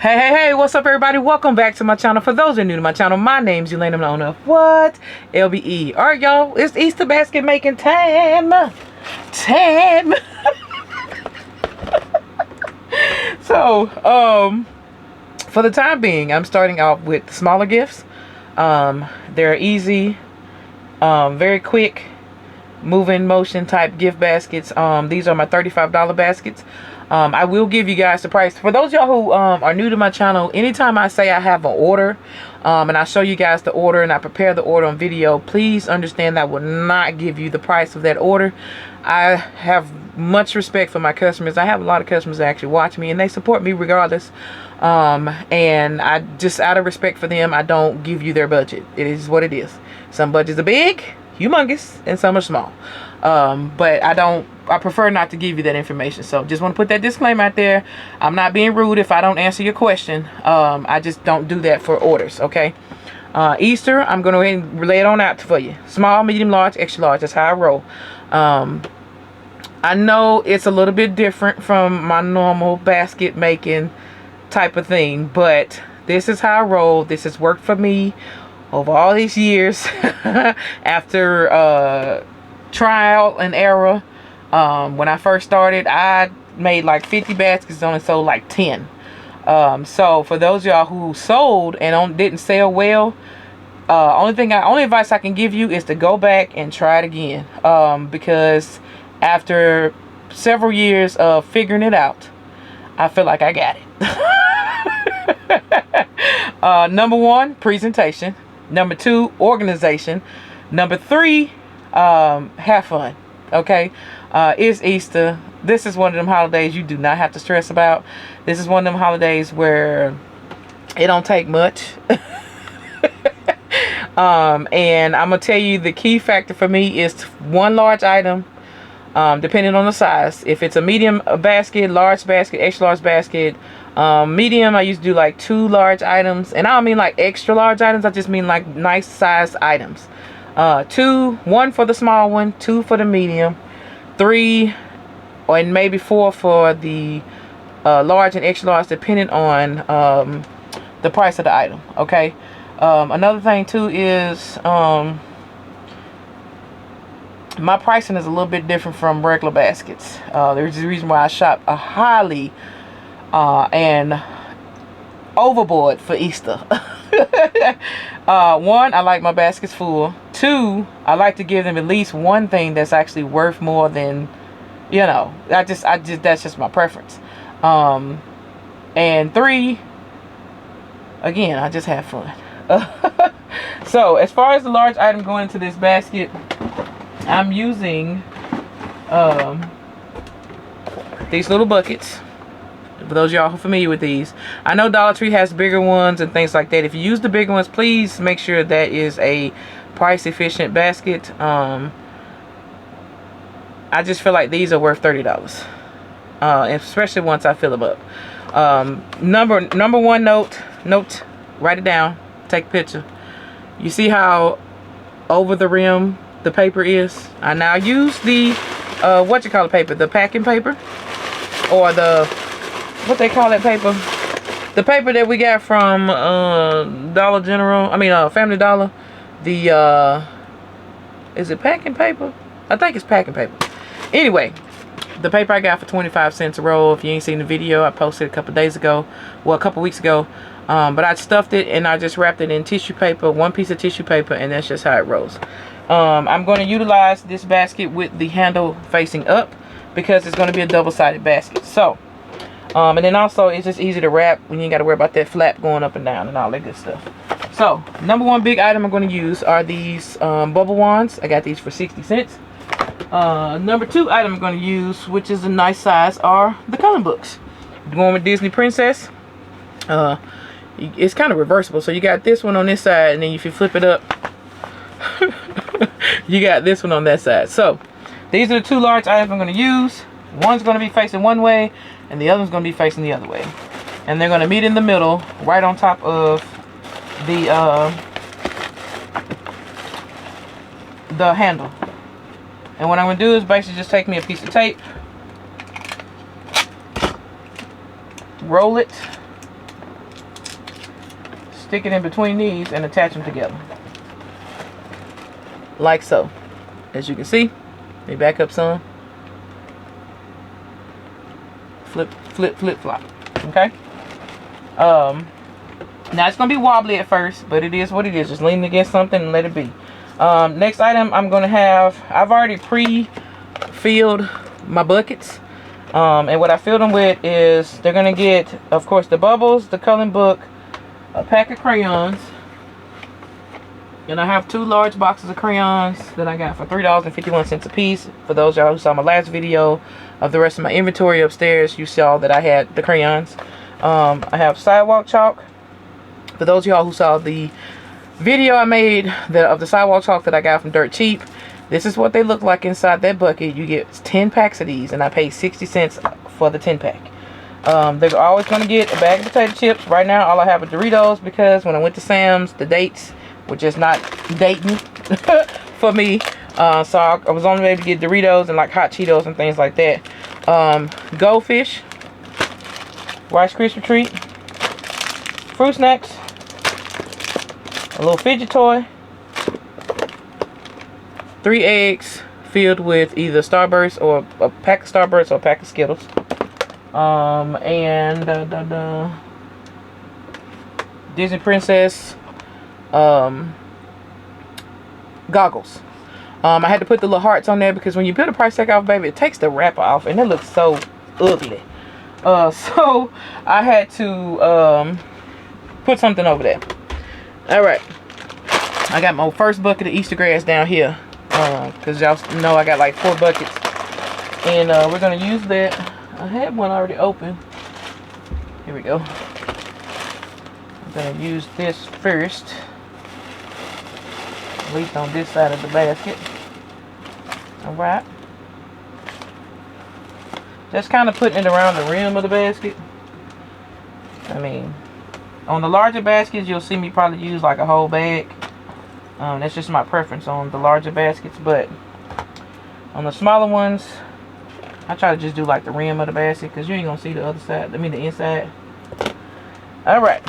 Hey, what's up, everybody? Welcome back to my channel. For those who are new to my channel, my name's Elaine. I'm the owner of what? LBE. All right, y'all, it's Easter basket making time. So, for the time being, I'm starting off with smaller gifts. They're easy, very quick, moving motion type gift baskets. These are my $35 baskets. I will give you guys the price. For those of y'all who are new to my channel, anytime I say I have an order and I show you guys the order and I prepare the order on video, please understand that I will not give you the price of that order. I have much respect for my customers. I have a lot of customers that actually watch me and they support me regardless. And I just, out of respect for them, I don't give you their budget. It is what it is. Some budgets are big, humongous, and some are small. But I prefer not to give you that information. So just want to put that disclaimer out there. I'm not being rude if I don't answer your question. I just don't do that for orders, okay? Easter, I'm going to go ahead and lay it on out for you. Small, medium, large, extra large. That's how I roll. I know it's a little bit different from my normal basket making type of thing, but this is how I roll. This has worked for me over all these years. After trial and error, when I first started, I made like 50 baskets, only sold like 10. So for those of y'all who sold and didn't sell well, only advice I can give you is to go back and try it again, because after several years of figuring it out, I feel like I got it. Number one, presentation. Number two, organization. Number three, have fun. Okay, it's Easter. This is one of them holidays you do not have to stress about. This is one of them holidays where it don't take much. And I'm gonna tell you, the key factor for me is one large item, depending on the size. If it's a medium basket, large basket, extra large basket, medium, I used to do like 2 large items, and I don't mean like extra large items, I just mean like nice size items. 1 for the small one, 2 for the medium, 3 and maybe 4 for the large and extra large, depending on the price of the item. Okay. Another thing too is my pricing is a little bit different from regular baskets. There's a reason why I shop a highly and overboard for Easter. 1, I like my baskets full. 2, I like to give them at least one thing that's actually worth more than, you know, that's just my preference. And 3, again, I just have fun. So as far as the large item going into this basket, I'm using these little buckets. For those of y'all who are familiar with these, I know Dollar Tree has bigger ones and things like that. If you use the bigger ones, please make sure that is a price efficient basket. I just feel like these are worth $30, especially once I fill them up. Number one note, write it down, take a picture. You see how over the rim the paper is? I now use the paper, the packing paper, or what they call that paper, the paper that we got from Dollar General, Family Dollar. The is it packing paper? I think it's packing paper. Anyway, the paper I got for 25 cents a roll. If you ain't seen the video, I posted a couple days ago, well, a couple weeks ago. But I stuffed it and I just wrapped it in tissue paper, 1 piece of tissue paper, and that's just how it rolls. I'm going to utilize this basket with the handle facing up because it's going to be a double-sided basket. So, and then also it's just easy to wrap when you ain't got to worry about that flap going up and down and all that good stuff. So, number one big item I'm going to use are these bubble wands. I got these for 60 cents. Number 2 item I'm going to use, which is a nice size, are the coloring books. Going with Disney Princess. It's kind of reversible, so you got this one on this side, and then if you flip it up, you got this one on that side. So these are the 2 large items I'm going to use. One's going to be facing one way and the other one's going to be facing the other way, and they're going to meet in the middle right on top of the handle. And what I'm going to do is basically just take me a piece of tape, roll it stick it in between these and attach them together. Like so. As you can see, let me back up some. Flip, flip, flip, flop. Okay. Now it's gonna be wobbly at first, but it is what it is. Just lean against something and let it be. Next item I'm gonna have, I've already pre-filled my buckets. And what I fill them with is, they're gonna get, of course, the bubbles, the coloring book, a pack of crayons, and I have 2 large boxes of crayons that I got for $3.51 a piece. For those y'all who saw my last video of the rest of my inventory upstairs, you saw that I had the crayons. I have sidewalk chalk. For those of y'all who saw the video I made of the sidewalk chalk that I got from Dirt Cheap, this is what they look like inside that bucket. You get 10 packs of these, and I paid 60 cents for the 10 pack. They're always going to get a bag of potato chips. Right now, all I have are Doritos, because when I went to Sam's, the dates were just not dating for me. So I was only able to get Doritos and like hot Cheetos and things like that. Goldfish, Rice Krispie treat, fruit snacks, a little fidget toy, 3 eggs filled with either Starburst or a pack of Starburst or a pack of Skittles. And Disney Princess goggles. I had to put the little hearts on there because when you peel the price tag off, baby, it takes the wrapper off and it looks so ugly. So I had to put something over there. Alright, I got my first bucket of Easter grass down here, because y'all know I got like 4 buckets, and we're gonna use that. I had one already open. Here we go. I'm gonna use this first, at least on this side of the basket. Alright, just kind of putting it around the rim of the basket. I mean, on the larger baskets, you'll see me probably use like a whole bag. That's just my preference on the larger baskets, but on the smaller ones, I try to just do like the rim of the basket, because you ain't gonna see the other side, I mean the inside. Alright,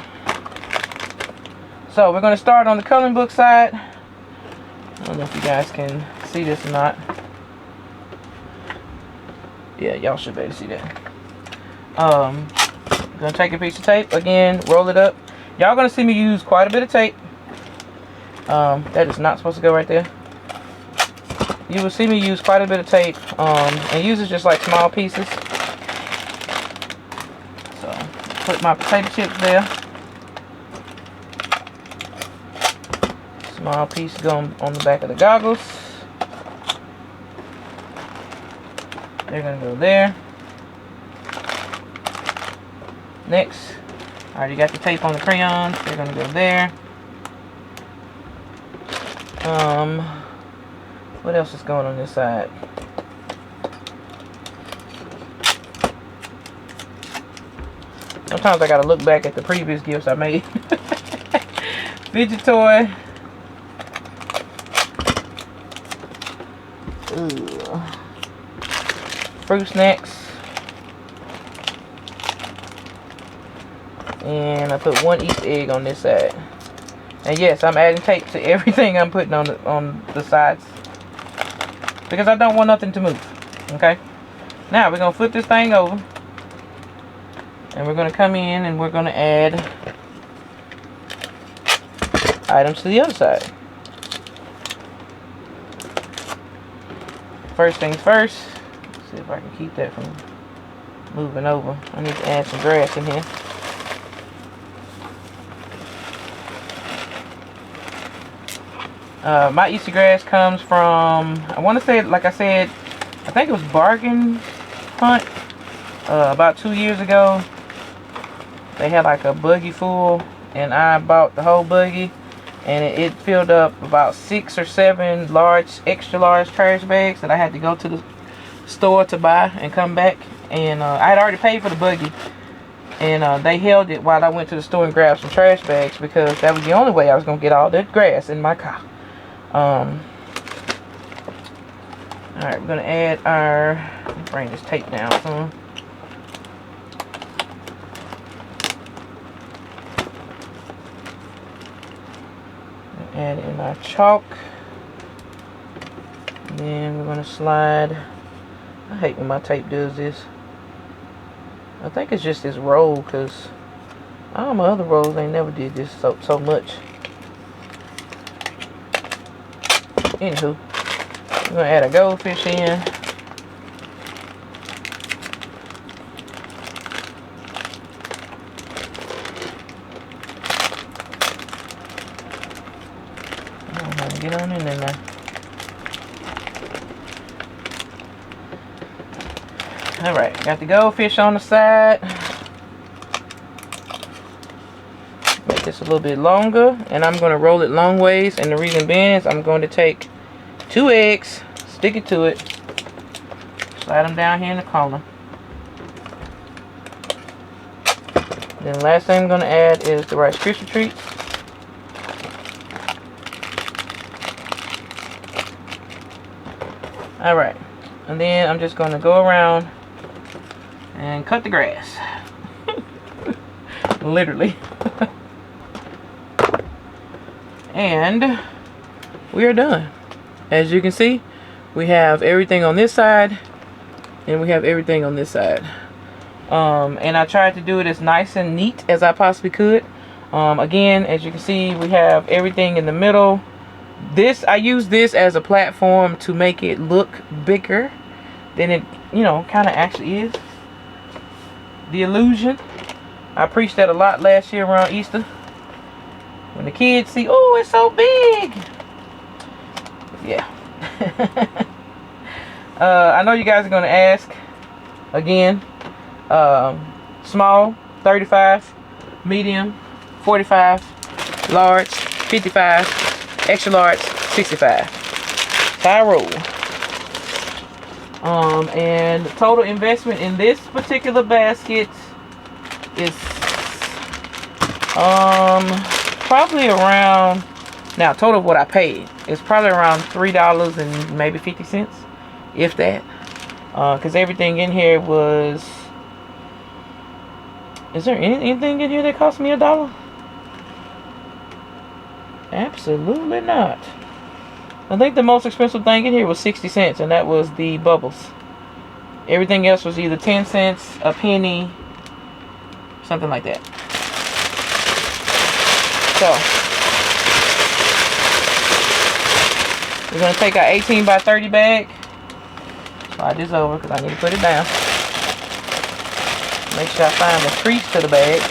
so we're gonna start on the coloring book side. I don't know if you guys can see this or not. Yeah, y'all should be able to see that. Gonna take a piece of tape again, roll it up. Y'all gonna see me use quite a bit of tape. That is not supposed to go right there. You will see me use quite a bit of tape, and use it just like small pieces. So put my potato chips there. Small piece going on the back of the goggles. They're gonna go there. Next, I already got the tape on the crayons. They're gonna go there. What else is going on this side? Sometimes I gotta look back at the previous gifts I made. Fidget toy. Ooh. Fruit snacks. And I put 1 Easter egg on this side. And yes, I'm adding tape to everything I'm putting on the sides, because I don't want nothing to move. Okay. Now we're gonna flip this thing over, and we're gonna come in and we're gonna add items to the other side. First things first. Let's see if I can keep that from moving over. I need to add some grass in here. My Easter grass comes from, I want to say, like I said, I think it was Bargain Hunt about 2 years ago. They had like a buggy full, and I bought the whole buggy, and it filled up about 6 or 7 large, extra large trash bags that I had to go to the store to buy and come back. And I had already paid for the buggy, and they held it while I went to the store and grabbed some trash bags, because that was the only way I was going to get all that grass in my car. Alright, we're going to add our, let me bring this tape down some. Add in our chalk. And then we're gonna slide. I hate when my tape does this. I think it's just this roll, because all my other rolls ain't never did this so much. Anywho, we're gonna add a goldfish in. Get on in there now. Alright, got the goldfish on the side. Make this a little bit longer, and I'm going to roll it long ways. And the reason being is I'm going to take 2 eggs, stick it to it, slide them down here in the corner. Then the last thing I'm going to add is the Rice Krispie treats. Alright, and then I'm just going to go around and cut the grass. Literally. And we are done. As you can see, we have everything on this side and we have everything on this side. And I tried to do it as nice and neat as I possibly could. Again, as you can see, we have everything in the middle. I use this as a platform to make it look bigger than it, kind of actually is. The illusion. I preached that a lot last year around Easter. When the kids see, oh, it's so big. Yeah. I know you guys are going to ask again. Small, 35, medium, 45, large, 55. Extra large, 65. So I roll. And the total investment in this particular basket is probably around, now total of what I paid is probably around $3 and maybe 50 cents, if that. Because everything in here was, is there anything in here that cost me $1? Absolutely not. I think the most expensive thing in here was 60 cents, and that was the bubbles. Everything else was either 10 cents, a penny, something like that. So, we're going to take our 18 by 30 bag. Slide this over because I need to put it down. Make sure I find the crease to the bag.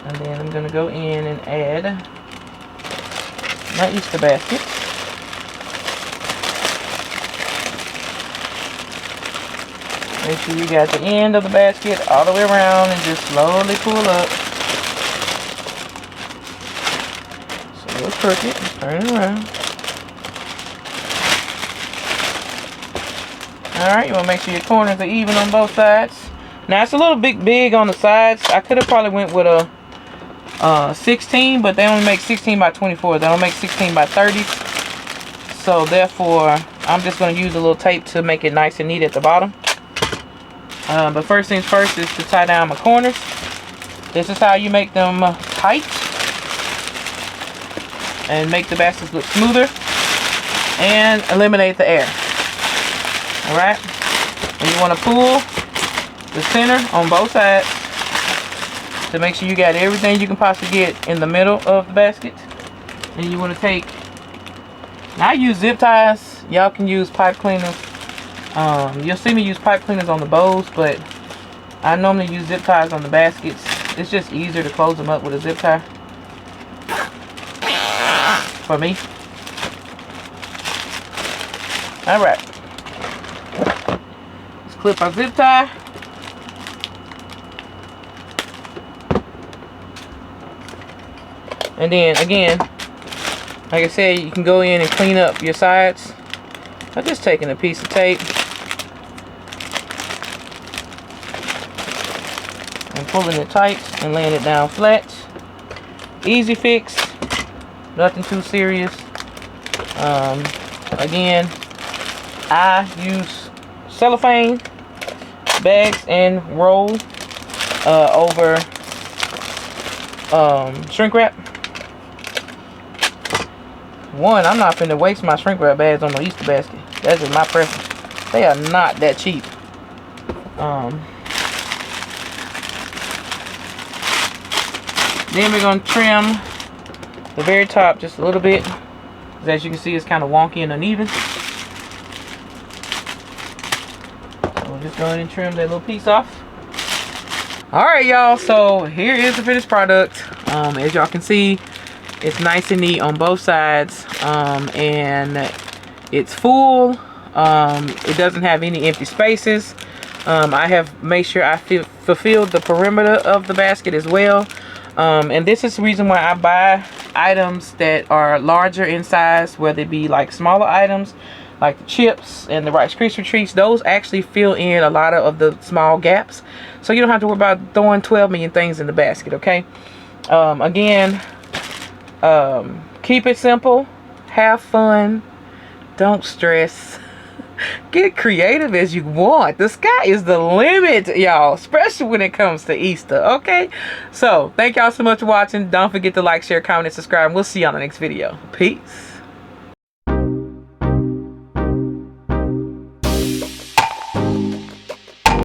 And then I'm going to go in and add my Easter basket. Make sure you got the end of the basket all the way around and just slowly pull up. So a little crooked, turn it around. Alright, you want to make sure your corners are even on both sides. Now it's a little bit big on the sides. I could have probably went with a 16, but they only make 16 by 24. They don't make 16 by 30. So therefore, I'm just going to use a little tape to make it nice and neat at the bottom. But first things first is to tie down my corners. This is how you make them tight and make the baskets look smoother and eliminate the air. Alright, and you want to pull the center on both sides to make sure you got everything you can possibly get in the middle of the basket. And you want to take, now I use zip ties. Y'all can use pipe cleaners. You'll see me use pipe cleaners on the bows, but I normally use zip ties on the baskets. It's just easier to close them up with a zip tie. For me. Alright. Let's clip our zip tie. And then again, like I said, you can go in and clean up your sides. I'm just taking a piece of tape and pulling it tight and laying it down flat. Easy fix, nothing too serious. Again, I use cellophane bags and roll over shrink wrap. One, I'm not finna waste my shrink wrap bags on the Easter basket. That's just my preference. They are not that cheap. Then we're gonna trim the very top just a little bit. As you can see, it's kind of wonky and uneven. So we'll just go ahead and trim that little piece off. Alright, y'all, so here is the finished product. As y'all can see, it's nice and neat on both sides, and it's full. It doesn't have any empty spaces. I have made sure I fulfilled the perimeter of the basket as well. And this is the reason why I buy items that are larger in size, whether it be like smaller items like the chips and the Rice Krispie treats. Those actually fill in a lot of the small gaps, so you don't have to worry about throwing 12 million things in the basket. Okay, again, keep it simple, have fun, don't stress. Get creative as you want. The sky is the limit, y'all, especially when it comes to Easter. Okay, so thank y'all so much for watching. Don't forget to like, share, comment, and subscribe. We'll see you on the next video. Peace.